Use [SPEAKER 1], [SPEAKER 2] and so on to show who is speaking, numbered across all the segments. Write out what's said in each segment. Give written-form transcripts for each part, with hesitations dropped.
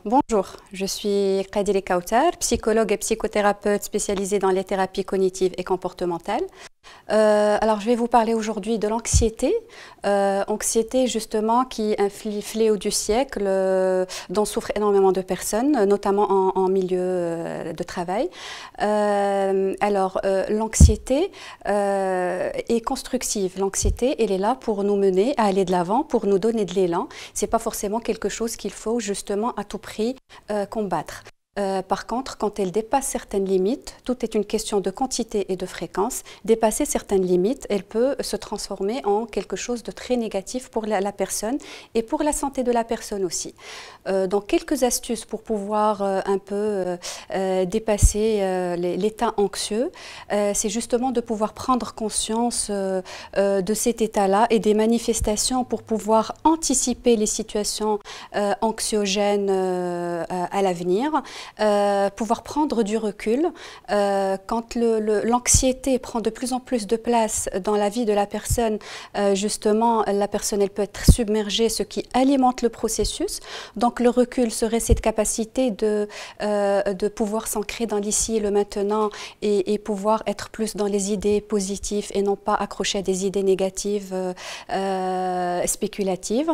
[SPEAKER 1] Bonjour, je suis Khadile Kautar, psychologue et psychothérapeute spécialisée dans les thérapies cognitives et comportementales. Alors, je vais vous parler aujourd'hui de l'anxiété. Anxiété, justement, qui est un fléau du siècle dont souffrent énormément de personnes, notamment en milieu de travail. L'anxiété est constructive. L'anxiété, elle est là pour nous mener à aller de l'avant, pour nous donner de l'élan. C'est pas forcément quelque chose qu'il faut justement à tout prix combattre. Par contre, quand elle dépasse certaines limites, tout est une question de quantité et de fréquence. Dépasser certaines limites, elle peut se transformer en quelque chose de très négatif pour la personne et pour la santé de la personne aussi. Donc, quelques astuces pour pouvoir un peu dépasser l'état anxieux, c'est justement de pouvoir prendre conscience de cet état-là et des manifestations pour pouvoir anticiper les situations anxiogènes à l'avenir. Pouvoir prendre du recul. Quand l'anxiété prend de plus en plus de place dans la vie de la personne, justement, la personne elle peut être submergée, ce qui alimente le processus. Donc le recul serait cette capacité de pouvoir s'ancrer dans l'ici et le maintenant et pouvoir être plus dans les idées positives et non pas accrocher à des idées négatives spéculatives.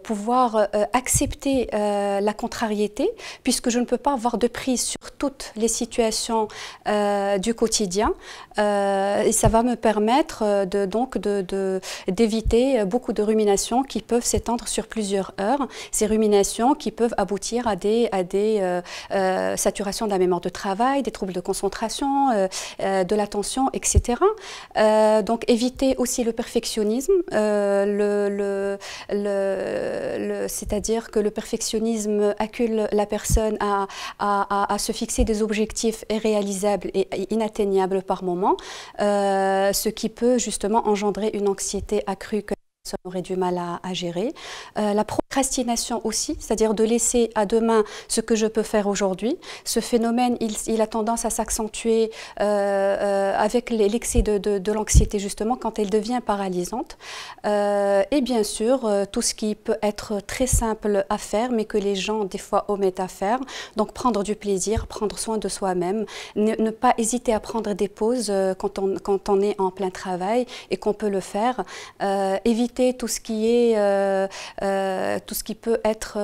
[SPEAKER 1] Pouvoir accepter la contrariété, puisque je ne peux pas avoir de prise sur toutes les situations du quotidien. Et ça va me permettre d'éviter beaucoup de ruminations qui peuvent s'étendre sur plusieurs heures. Ces ruminations qui peuvent aboutir à des saturations de la mémoire de travail, des troubles de concentration, de l'attention, etc. Donc éviter aussi le perfectionnisme, c'est-à-dire que le perfectionnisme accule la personne à se fixer des objectifs irréalisables et inatteignables par moment, ce qui peut justement engendrer une anxiété accrue que la personne aurait du mal à gérer. La procrastination aussi, c'est-à-dire de laisser à demain ce que je peux faire aujourd'hui. Ce phénomène, il a tendance à s'accentuer avec l'excès de l'anxiété, justement, quand elle devient paralysante. Et bien sûr, tout ce qui peut être très simple à faire, mais que les gens, des fois, omettent à faire. Donc, prendre du plaisir, prendre soin de soi-même, ne pas hésiter à prendre des pauses quand on est en plein travail et qu'on peut le faire. Éviter tout ce qui est tout ce qui peut être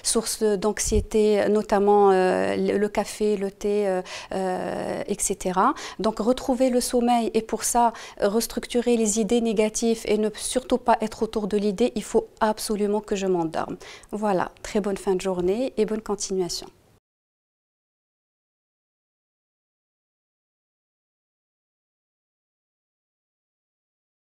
[SPEAKER 1] source d'anxiété, notamment le café, le thé, etc. Donc retrouver le sommeil et pour ça restructurer les idées négatives et ne surtout pas être autour de l'idée, il faut absolument que je m'endorme. Voilà, très bonne fin de journée et bonne continuation.